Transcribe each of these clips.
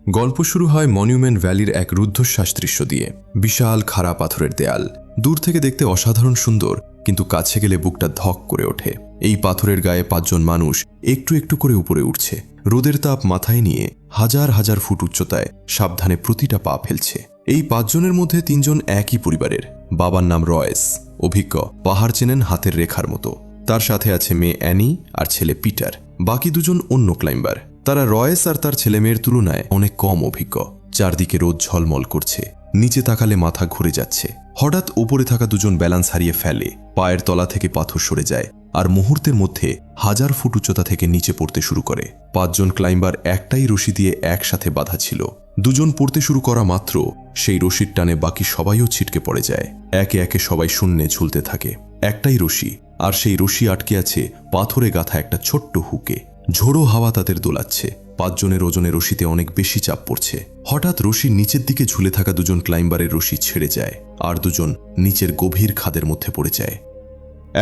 গল্প শুরু হয় মনিউমেন্ট ভ্যালির এক রুদ্ধশ্বাস দৃশ্য দিয়ে। বিশাল খাড়া পাথরের দেয়াল, দূর থেকে দেখতে অসাধারণ সুন্দর, কিন্তু কাছে গেলে বুকটা ধক করে ওঠে। এই পাথরের গায়ে 5 জন মানুষ একটু একটু করে উপরে উঠছে। রোদের তাপ মাথায় নিয়ে হাজার হাজার ফুট উচ্চতায় সাবধানে প্রতিটা পা ফেলছে। এই 5 জনের মধ্যে 3 জন একই পরিবারের। বাবার নাম রয়েস, অভিজ্ঞ, পাহাড় চেনেন হাতের রেখার মতো। তার সাথে আছে মেয়ে অ্যানি আর ছেলে পিটার। বাকি 2 জন অন্য ক্লাইম্বার। তারা রয়েস আর তার ছেলে মেয়ের তুলনায় অনেক কম অভিজ্ঞ। চারদিকে রোদ ঝলমল করছে, নিচে তাকালে মাথা ঘুরে যাচ্ছে। হঠাৎ উপরে থাকা 2 জন ব্যালেন্স হারিয়ে ফেলে, পায়ের তলা থেকে পাথর সরে যায় আর মুহূর্তের মধ্যে হাজার ফুট উচ্চতা থেকে নিচে পড়তে শুরু করে। 5 জন ক্লাইম্বার একটাই রশি দিয়ে একসাথে বাঁধা ছিল। 2 জন পড়তে শুরু করা মাত্র সেই রশির টানে বাকি সবাইও ছিটকে পড়ে যায়। একে একে সবাই শূন্যে ঝুলতে থাকে। একটাই রশি, আর সেই রশি আটকে আছে পাথরে গাঁথা একটা ছোট্ট হুকে। ঝোড়ো হাওয়া তাদের দোলাচ্ছে। 5 জনের ওজনে রশিতে অনেক বেশি চাপ পড়ছে। হঠাৎ রশির নিচের দিকে ঝুলে থাকা 2 জন ক্লাইম্বারের রশি ছেড়ে যায়, আর 2 জন নিচের গভীর খাদের মধ্যে পড়ে যায়।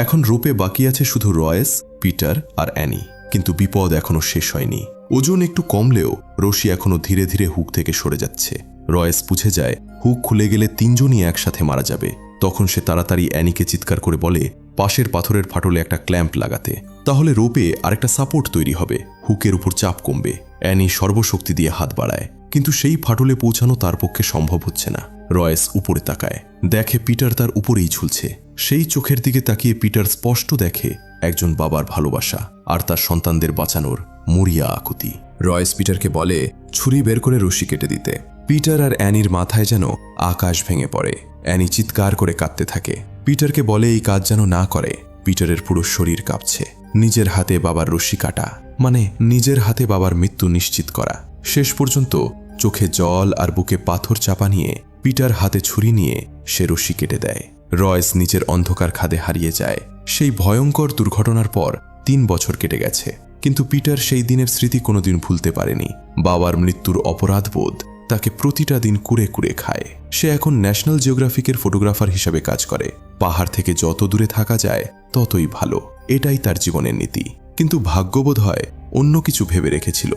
এখন রোপে বাকি আছে শুধু রয়েস, পিটার আর অ্যানি। কিন্তু বিপদ এখনো শেষ হয়নি। ওজন একটু কমলেও রশি এখনো ধীরে ধীরে হুক থেকে সরে যাচ্ছে। রয়েস বুঝে যায় হুক খুলে গেলে 3 জনই একসাথে মারা যাবে। তখন সে তাড়াতাড়ি অ্যানিকে চিৎকার করে বলে পাশের পাথরের ফাটলে একটা ক্ল্যাম্প লাগাতে, তাহলে রোপে আরেকটা সাপোর্ট তৈরি হবে, হুকের উপর চাপ কমবে। অ্যানি সর্বশক্তি দিয়ে হাত বাড়ায়, কিন্তু সেই ফাটলে পৌঁছানো তার পক্ষে সম্ভব হচ্ছে না। রয়েস উপরে তাকায়, দেখে পিটার তার উপরেই ঝুলছে। সেই চোখের দিকে তাকিয়ে পিটার স্পষ্ট দেখে একজন বাবার ভালোবাসা আর তার সন্তানদের বাঁচানোর মরিয়া আকুতি। রয়েস পিটারকে বলে ছুরি বের করে রশি কেটে দিতে। পিটার আর অ্যানির মাথায় যেন আকাশ ভেঙে পড়ে। অ্যানি চিৎকার করে কাঁদতে থাকে। পিটারকে বলে এই কাজ যেন না করে। পিটারের পুরো শরীর কাঁপছে। নিজের হাতে বাবার রশি কাটা মানে নিজের হাতে বাবার মৃত্যু নিশ্চিত করা। শেষ পর্যন্ত চোখে জল আর বুকে পাথর চাপা নিয়ে পিটার হাতে ছুরি নিয়ে সে রশি কেটে দেয়। রয়েস নিচের অন্ধকার খাদে হারিয়ে যায়। সেই ভয়ঙ্কর দুর্ঘটনার পর 3 বছর কেটে গেছে, কিন্তু পিটার সেই দিনের স্মৃতি কোনোদিন ভুলতে পারেনি। বাবার মৃত্যুর অপরাধবোধ তাকে প্রতিটা দিন কুড়ে কুড়ে খায়। সে এখন ন্যাশনাল জিওগ্রাফিকের ফটোগ্রাফার হিসাবে কাজ করে। পাহাড় থেকে যত দূরে থাকা যায় ততই ভালো, এটাই তার জীবনের নীতি। কিন্তু ভাগ্যবোধ হয় অন্য কিছু ভেবে রেখেছিল।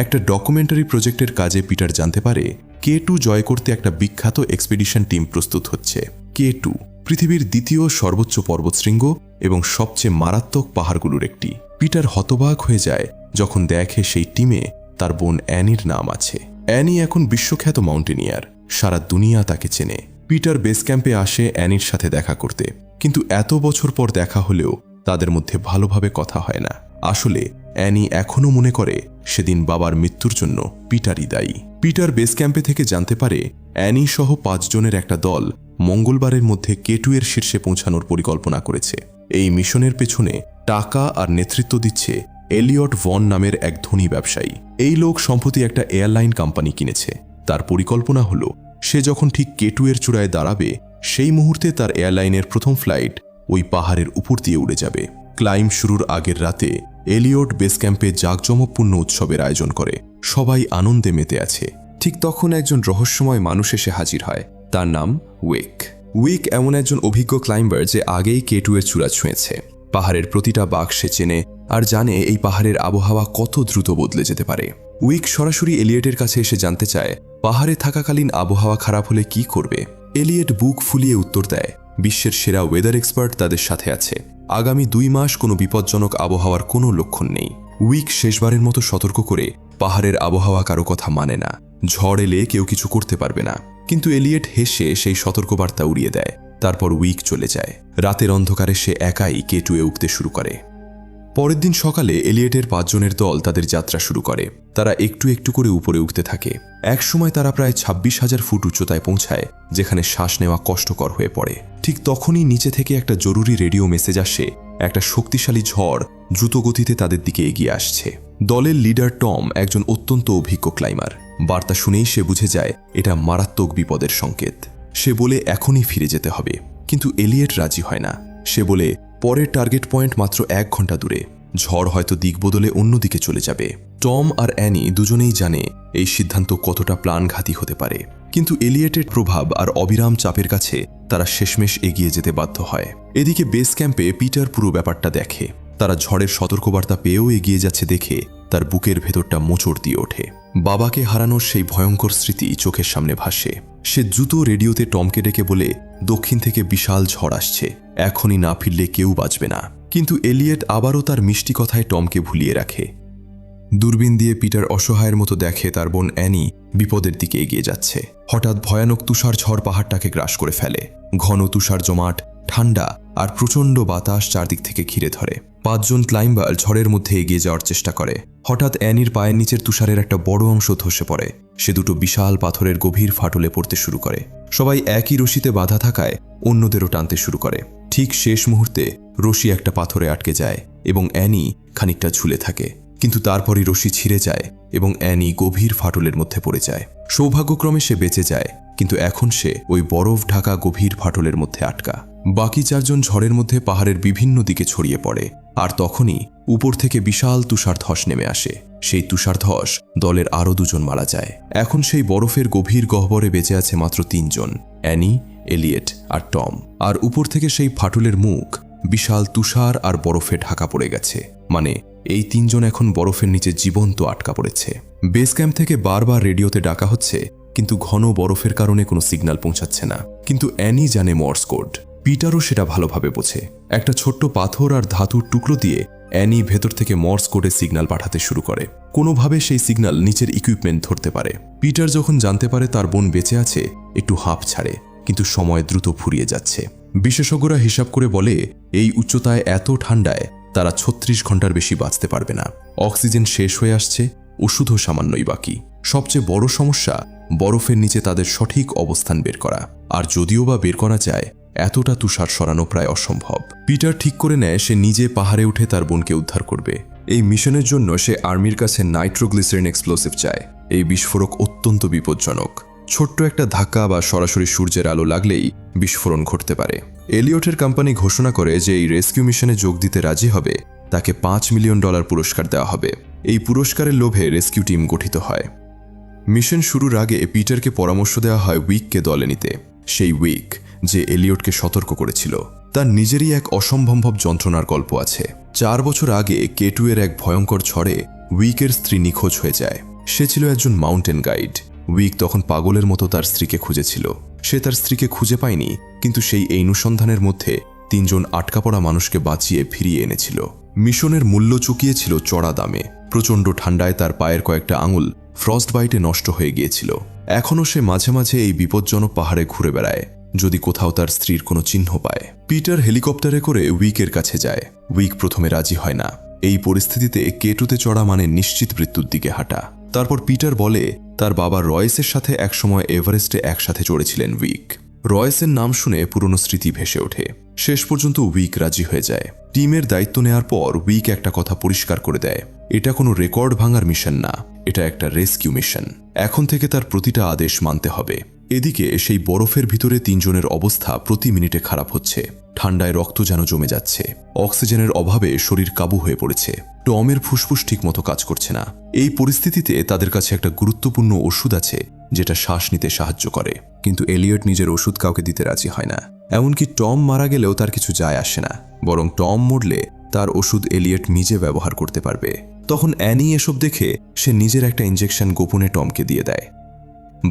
একটা ডকুমেন্টারি প্রজেক্টের কাজে পিটার জানতে পারে K2 জয় করতে একটা বিখ্যাত এক্সপেডিশন টিম প্রস্তুত হচ্ছে। K2 পৃথিবীর 2য় সর্বোচ্চ পর্বতশৃঙ্গ এবং সবচেয়ে মারাত্মক পাহাড়গুলোর একটি। পিটার হতবাক হয়ে যায় যখন দেখে সেই টিমে তার বোন অ্যানির নাম আছে। অ্যানি এখন বিশ্বখ্যাত মাউন্টেনিয়ার, সারা দুনিয়া তাকে চেনে। পিটার বেস ক্যাম্পে আসে অ্যানির সাথে দেখা করতে, কিন্তু এত বছর পর দেখা হলেও তাদের মধ্যে ভালোভাবে কথা হয় না। আসলে অ্যানি এখনো মনে করে সেদিন বাবার মৃত্যুর জন্য পিটারই দায়ী। পিটার বেস ক্যাম্পে থেকে জানতে পারে অ্যানি সহ 5 জনের একটা দল মঙ্গলবারের মধ্যে K2 এর শীর্ষে পৌঁছানোর পরিকল্পনা করেছে। এই মিশনের পেছনে টাকা আর নেতৃত্ব দিচ্ছে এলিয়ট ভন নামের এক ধনী ব্যবসায়ী। এই লোক সম্প্রতি একটা এয়ারলাইন কোম্পানি কিনেছে। তার পরিকল্পনা হলো সে যখন ঠিক K2 এর চূড়ায় দাঁড়াবে সেই মুহূর্তে তার এয়ারলাইনের প্রথম ফ্লাইট ওই পাহাড়ের উপর দিয়ে উড়ে যাবে। ক্লাইম্ব শুরুর আগের রাতে এলিয়ট বেস ক্যাম্পে জাঁকজমকপূর্ণ উৎসবের আয়োজন করে। সবাই আনন্দে মেতে আছে। ঠিক তখন একজন রহস্যময় মানুষ এসে হাজির হয়। তার নাম উইক। উইক এমন একজন অভিজ্ঞ ক্লাইম্বার যে আগেই K2 এর চূড়া ছুঁয়েছে। পাহাড়ের প্রতিটা বাঁক সে চেনে আর জানে এই পাহাড়ের আবহাওয়া কত দ্রুত বদলে যেতে পারে। উইক সরাসরি এলিয়টের কাছে এসে জানতে চায় পাহাড়ে থাকাকালীন আবহাওয়া খারাপ হলে কি করবে। এলিয়ট বুক ফুলিয়ে উত্তর দেয় বিশ্বের সেরা ওয়েদার এক্সপার্ট তাদের সাথে আছে। আগামী 2 মাস কোনো বিপজ্জনক আবহাওয়ার কোনো লক্ষণ নেই। উইক শেষবারের মতো সতর্ক করে পাহাড়ের আবহাওয়া কারো কথা মানে না, ঝড় এলে কেউ কিছু করতে পারবে না। কিন্তু এলিয়ট হেসে সেই সতর্কবার্তা উড়িয়ে দেয়। তারপর উইক চলে যায়। রাতের অন্ধকারে সে একাই K2 এ উঠতে শুরু করে। পরের দিন সকালে এলিয়টের 5 জনের দল তাদের যাত্রা শুরু করে। তারা একটু একটু করে উপরে উঠতে থাকে। একসময় তারা প্রায় 26,000 ফুট উচ্চতায় পৌঁছায়, যেখানে শ্বাস নেওয়া কষ্টকর হয়ে পড়ে। ঠিক তখনই নিচে থেকে একটা জরুরি রেডিও মেসেজ আসে, একটা শক্তিশালী ঝড় দ্রুত গতিতে তাদের দিকে এগিয়ে আসছে। দলের লিডার টম একজন অত্যন্ত অভিজ্ঞ ক্লাইমার। বার্তা শুনেই সে বুঝে যায় এটা মারাত্মক বিপদের সংকেত। সে বলে এখনই ফিরে যেতে হবে, কিন্তু এলিয়ট রাজি হয় না। সে বলে পরের টার্গেট পয়েন্ট মাত্র 1 ঘন্টা দূরে, ঝড় হয়তো দিক বদলে অন্যদিকে চলে যাবে। টম আর অ্যানি দুজনেই জানে এই সিদ্ধান্ত কতটা প্রাণঘাতী হতে পারে, কিন্তু এলিয়টের প্রভাব আর অবিরাম চাপের কাছে তারা শেষমেশ এগিয়ে যেতে বাধ্য হয়। এদিকে বেস ক্যাম্পে পিটার পুরো ব্যাপারটা দেখে। তারা ঝড়ের সতর্কবার্তা পেয়েও এগিয়ে যাচ্ছে দেখে তার বুকের ভেতরটা মোচড় দিয়ে ওঠে। বাবাকে হারানোর সেই ভয়ঙ্কর স্মৃতি চোখের সামনে ভাসে। সে দ্রুত রেডিওতে টমকে ডেকে বলে দক্ষিণ থেকে বিশাল ঝড় আসছে, এখনই না ফিরলে কেউ বাঁচবে না। কিন্তু এলিয়েট আবারও তার মিষ্টি কথায় টমকে ভুলিয়ে রাখে। দূরবীন দিয়ে পিটার অসহায়ের মতো দেখে তার বোন অ্যানি বিপদের দিকে এগিয়ে যাচ্ছে। হঠাৎ ভয়ানক তুষার ঝড় পাহাড়টাকে গ্রাস করে ফেলে। ঘন তুষার জমাট, ঠান্ডা আর প্রচণ্ড বাতাস চারদিক থেকে ঘিরে ধরে। 5 জন ক্লাইম্বার ঝড়ের মধ্যে এগিয়ে যাওয়ার চেষ্টা করে। হঠাৎ অ্যানির পায়ের নিচের তুষারের একটা বড় অংশ ধসে পড়ে। সে দুটো বিশাল পাথরের গভীর ফাটলে পড়তে শুরু করে। সবাই একই রশিতে বাধা থাকায় অন্যদেরও টানতে শুরু করে। ঠিক শেষ মুহূর্তে রশি একটা পাথরে আটকে যায় এবং অ্যানি খানিকটা ঝুলে থাকে। কিন্তু তারপরই রশি ছিঁড়ে যায় এবং অ্যানি গভীর ফাটলের মধ্যে পড়ে যায়। সৌভাগ্যক্রমে সে বেঁচে যায়, কিন্তু এখন সে ওই বরফ ঢাকা গভীর ফাটলের মধ্যে আটকা। বাকি 4 জন ঝড়ের মধ্যে পাহাড়ের বিভিন্ন দিকে ছড়িয়ে পড়ে। আর তখনই উপর থেকে বিশাল তুষার ধস নেমে আসে। সেই তুষার ধস দলের আরও 2 জন মারা যায়। এখন সেই বরফের গভীর গহ্বরে বেঁচে আছে মাত্র 3 জন, অ্যানি, এলিয়েট আর টম। আর উপর থেকে সেই ফাটলের মুখ বিশাল তুষার আর বরফে ঢাকা পড়ে গেছে। মানে এই 3 জন এখন বরফের নিচে জীবন্ত আটকা পড়েছে। বেস ক্যাম্প থেকে বারবার রেডিওতে ডাকা হচ্ছে, কিন্তু ঘন বরফের কারণে কোনো সিগন্যাল পৌঁছাচ্ছে না। কিন্তু অ্যানি জানে মর্স কোড। পিটারও সেটা ভালোভাবে বোঝে। একটা ছোট্ট পাথর আর ধাতুর টুকরো দিয়ে অ্যানি ভেতর থেকে মর্স কোডে সিগন্যাল পাঠাতে শুরু করে। কোনোভাবে সেই সিগন্যাল নিচের ইকুইপমেন্ট ধরতে পারে। পিটার যখন জানতে পারে তার বোন বেঁচে আছে, একটু হাঁপ ছাড়ে, কিন্তু সময় দ্রুত ফুরিয়ে যাচ্ছে। বিশেষজ্ঞরা হিসাব করে বলে এই উচ্চতায় এত ঠান্ডায় তারা 36 ঘন্টার বেশি বাঁচতে পারবে না। অক্সিজেন শেষ হয়ে আসছে, ওষুধও সামান্যই বাকি। সবচেয়ে বড় সমস্যা বরফের নিচে তাদের সঠিক অবস্থান বের করা। আর যদিও বা বের করা যায়, এতটা তুষার সরানো প্রায় অসম্ভব। পিটার ঠিক করে নেয় সে নিজে পাহাড়ে উঠে তার বোনকে উদ্ধার করবে। এই মিশনের জন্য সে আর্মির কাছে নাইট্রোগ্লিসারিন এক্সপ্লোসিভ চায়। এই বিস্ফোরক অত্যন্ত বিপজ্জনক। ছোট্ট একটা ধাক্কা বা সরাসরি সূর্যের আলো লাগলেই বিস্ফোরণ ঘটতে পারে। এলিয়টের কোম্পানি ঘোষণা করে যে এই রেস্কিউ মিশনে যোগ দিতে রাজি হবে তাকে $5 মিলিয়ন পুরস্কার দেওয়া হবে। এই পুরস্কারের লোভে রেস্কিউ টিম গঠিত হয়। মিশন শুরুর আগে পিটারকে পরামর্শ দেওয়া হয় উইককে দলে নিতে। সেই উইক যে এলিয়টকে সতর্ক করেছিল, তার নিজেরই এক অসম্ভব যন্ত্রণার গল্প আছে। 4 বছর আগে K2 এর এক ভয়ঙ্কর ঝড়ে উইকের স্ত্রী নিখোঁজ হয়ে যায়। সে ছিল একজন মাউন্টেন গাইড। উইক তখন পাগলের মতো তার স্ত্রীকে খুঁজেছিল। সে তার স্ত্রীকে খুঁজে পায়নি, কিন্তু সেই অনুসন্ধানের মধ্যে 3 জন আটকা পড়া মানুষকে বাঁচিয়ে ফিরিয়ে এনেছিল। মিশনের মূল্য চুকিয়েছিল চড়া দামে। প্রচণ্ড ঠান্ডায় তার পায়ের কয়েকটা আঙুল ফ্রস্ট বাইটে নষ্ট হয়ে গিয়েছিল। এখনও সে মাঝে মাঝে এই বিপজ্জনক পাহাড়ে ঘুরে বেড়ায়, যদি কোথাও তার স্ত্রীর কোনো চিহ্ন পায়। পিটার হেলিকপ্টারে করে উইকের কাছে যায়। উইক প্রথমে রাজি হয় না। এই পরিস্থিতিতে K2তে চড়া মানে নিশ্চিত মৃত্যুর দিকে হাঁটা। তারপর পিটার বলে তার বাবা রয়েসের সাথে একসময় এভারেস্টে একসাথে চড়েছিলেন উইক। রয়েসের নাম শুনে পুরনো স্মৃতি ভেসে ওঠে। শেষ পর্যন্ত উইক রাজি হয়ে যায়। টিমের দায়িত্ব নেওয়ার পর উইক একটা কথা পরিষ্কার করে দেয়, এটা কোনো রেকর্ড ভাঙার মিশন না, এটা একটা রেস্কিউ মিশন। এখন থেকে তার প্রতিটা আদেশ মানতে হবে। এদিকে সেই বরফের ভিতরে 3 জনের অবস্থা প্রতি মিনিটে খারাপ হচ্ছে। ঠান্ডায় রক্ত যেন জমে যাচ্ছে। অক্সিজেনের অভাবে শরীর কাবু হয়ে পড়েছে। টমের ফুসফুস ঠিক মতো কাজ করছে না। এই পরিস্থিতিতে তাদের কাছে একটা গুরুত্বপূর্ণ ওষুধ আছে যেটা শ্বাস নিতে সাহায্য করে, কিন্তু এলিয়ট নিজের ওষুধ কাউকে দিতে রাজি হয় না। এমনকি টম মারা গেলেও তার কিছু যায় আসে না, বরং টম মরলে তার ওষুধ এলিয়ট নিজে ব্যবহার করতে পারবে। তখন অ্যানি এসব দেখে সে নিজের একটা ইঞ্জেকশন গোপনে টমকে দিয়ে দেয়।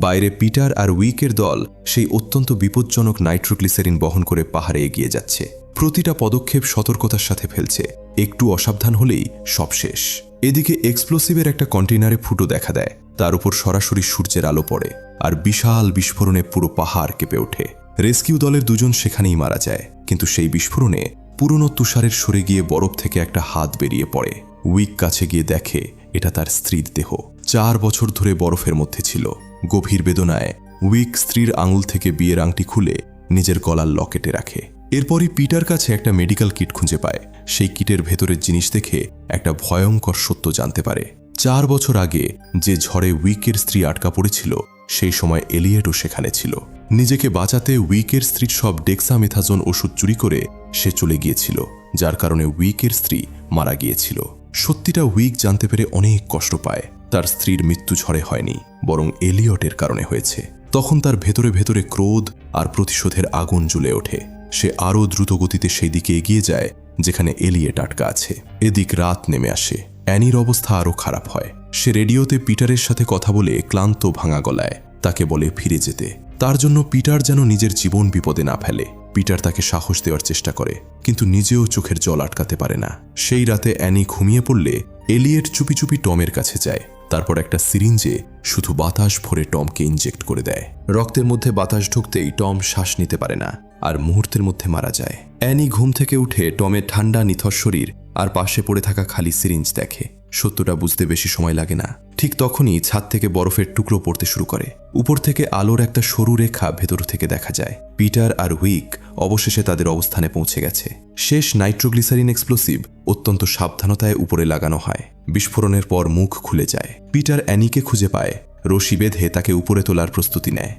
বাইরে পিটার আর উইকের দল সেই অত্যন্ত বিপজ্জনক নাইট্রোগ্লিসারিন বহন করে পাহাড়ে এগিয়ে যাচ্ছে। প্রতিটা পদক্ষেপ সতর্কতার সাথে ফেলছে। একটু অসাবধান হলেই সব শেষ। এদিকে এক্সপ্লোসিভের একটা কন্টেইনারে ফুটো দেখা দেয়। তার উপর সরাসরি সূর্যের আলো পড়ে আর বিশাল বিস্ফোরণে পুরো পাহাড় কেঁপে ওঠে। রেস্কিউ দলের 2 জন সেখানেই মারা যায়, কিন্তু সেই বিস্ফোরণে পুরনো তুষারের সরে গিয়ে বরফ থেকে একটা হাত বেরিয়ে পড়ে। উইক কাছে গিয়ে দেখে এটা তার স্ত্রীর দেহ। 4 বছর ধরে বরফের মধ্যে ছিল। গভীর বেদনায় উইক স্ত্রীর আঙুল থেকে বিয়ের আংটি খুলে নিজের গলার লকেটে রাখে। এরপরই পিটার কাছে একটা মেডিকেল কিট খুঁজে পায়। সেই কিটের ভেতরের জিনিস দেখে একটা ভয়ঙ্কর সত্য জানতে পারে। 4 বছর আগে যে ঝড়ে উইকের স্ত্রী আটকা পড়েছিল, সেই সময় এলিয়েটও সেখানে ছিল। নিজেকে বাঁচাতে উইকের স্ত্রীর সব ডেক্সামেথাজোন ওষুধ চুরি করে সে চলে গিয়েছিল, যার কারণে উইকের স্ত্রী মারা গিয়েছিল। সত্যিটা উইক জানতে পেরে অনেক কষ্ট পায়। তার স্ত্রীর মৃত্যু ঝড়ে হয়নি, বরং এলিয়টের কারণে হয়েছে। তখন তার ভেতরে ভেতরে ক্রোধ আর প্রতিশোধের আগুন জ্বলে ওঠে। সে আরও দ্রুত গতিতে সেই দিকে এগিয়ে যায় যেখানে এলিয়েট আটকা আছে। এদিক রাত নেমে আসে। অ্যানির অবস্থা আরও খারাপ হয়। সে রেডিওতে পিটারের সাথে কথা বলে ক্লান্ত ভাঙা গলায় তাকে বলে ফিরে যেতে। তার জন্য পিটার যেন নিজের জীবন বিপদে না ফেলে। পিটার তাকে সাহস দেওয়ার চেষ্টা করে, কিন্তু নিজেও চোখের জল আটকাতে পারে না। সেই রাতে অ্যানি ঘুমিয়ে পড়লে এলিয়েট চুপি চুপি টমের কাছে যায়। তারপর একটা সিরিঞ্জে শুধু বাতাস ভরে টমকে ইনজেক্ট করে দেয়। রক্তের মধ্যে বাতাস ঢুকতেই টম শ্বাস নিতে পারে না আর মুহূর্তের মধ্যে মারা যায়। অ্যানি ঘুম থেকে উঠে টমের ঠান্ডা নিথর শরীর আর পাশে পড়ে থাকা খালি সিরিঞ্জ দেখে। সত্যটা বুঝতে বেশি সময় লাগে না। ঠিক তখনই ছাদ থেকে বরফের টুকরো পড়তে শুরু করে। উপর থেকে আলোর একটা সরু রেখা ভেতর থেকে দেখা যায়। পিটার আর উইক অবশেষে তাদের অবস্থানে পৌঁছে গেছে। শেষ নাইট্রোগ্লিসারিন এক্সপ্লোসিভ অত্যন্ত সাবধানতায় উপরে লাগানো হয়। বিস্ফোরণের পর মুখ খুলে যায়। পিটার অ্যানিকে খুঁজে পায়, রশি বেঁধে তাকে উপরে তোলার প্রস্তুতি নেয়।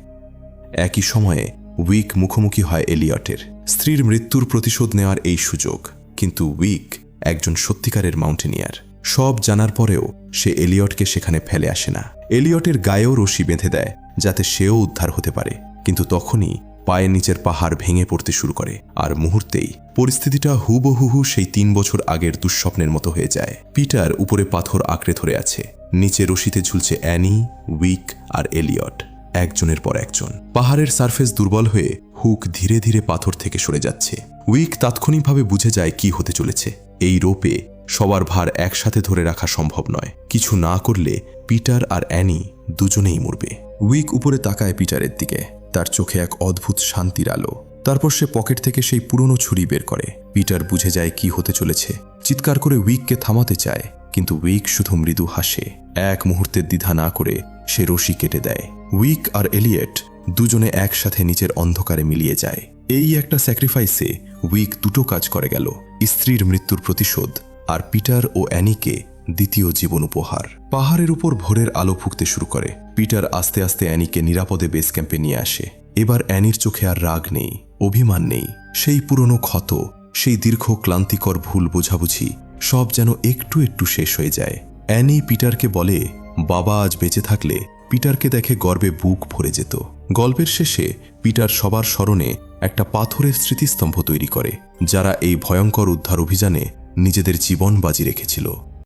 একই সময়ে উইক মুখোমুখি হয় এলিয়টের। স্ত্রীর মৃত্যুর প্রতিশোধ নেওয়ার এই সুযোগ। কিন্তু উইক একজন সত্যিকারের মাউন্টেনিয়ার। সব জানার পরেও সে এলিয়টকে সেখানে ফেলে আসে না। এলিয়টের গায়েও রশি বেঁধে দেয় যাতে সেও উদ্ধার হতে পারে। কিন্তু তখনই পায়ের নিচের পাহাড় ভেঙে পড়তে শুরু করে, আর মুহূর্তেই পরিস্থিতিটা হুবহুহু সেই 3 বছর আগের দুঃস্বপ্নের মতো হয়ে যায়। পিটার উপরে পাথর আঁকড়ে ধরে আছে, নিচে রশিতে ঝুলছে অ্যানি, উইক আর এলিয়ট, একজনের পর একজন। পাহাড়ের সারফেস দুর্বল হয়ে হুক ধীরে ধীরে পাথর থেকে সরে যাচ্ছে। উইক তাৎক্ষণিকভাবে বুঝে যায় কি হতে চলেছে। এই রোপে সবার ভার একসাথে ধরে রাখা সম্ভব নয়। কিছু না করলে পিটার আর অ্যানি দুজনেই মরবে। উইক উপরে তাকায় পিটারের দিকে। তার চোখে এক অদ্ভুত শান্তির আলো। তারপর সে পকেট থেকে সেই পুরনো ছুরি বের করে। পিটার বুঝে যায় কি হতে চলেছে। চিৎকার করে উইককে থামাতে চায়, কিন্তু উইক শুধু মৃদু হাসে। এক মুহূর্তের দ্বিধা না করে সে রশি কেটে দেয়। উইক আর এলিয়েট দুজনে একসাথে নিচের অন্ধকারে মিলিয়ে যায়। এই একটা স্যাক্রিফাইসে উইক দুটো কাজ করে গেল: স্ত্রীর মৃত্যুর প্রতিশোধ আর পিটার ও অ্যানিকে দ্বিতীয় জীবন উপহার। পাহাড়ের উপর ভোরের আলো ফুঁকতে শুরু করে। পিটার আস্তে আস্তে অ্যানিকে নিরাপদে বেস ক্যাম্পে নিয়ে আসে। এবার অ্যানির চোখে আর রাগ নেই, অভিমান নেই। সেই পুরনো ক্ষত, সেই দীর্ঘ ক্লান্তিকর ভুল বোঝাবুঝি সব যেন একটু একটু শেষ হয়ে যায়। অ্যানি পিটারকে বলে বাবা আজ বেঁচে থাকলে পিটারকে দেখে গর্বে বুক ভরে যেত। গল্পের শেষে পিটার সবার স্মরণে একটা পাথরের স্মৃতিস্তম্ভ তৈরি করে, যারা এই ভয়ঙ্কর উদ্ধার অভিযানে নিজেদের জীবন বাজি রেখেছিল।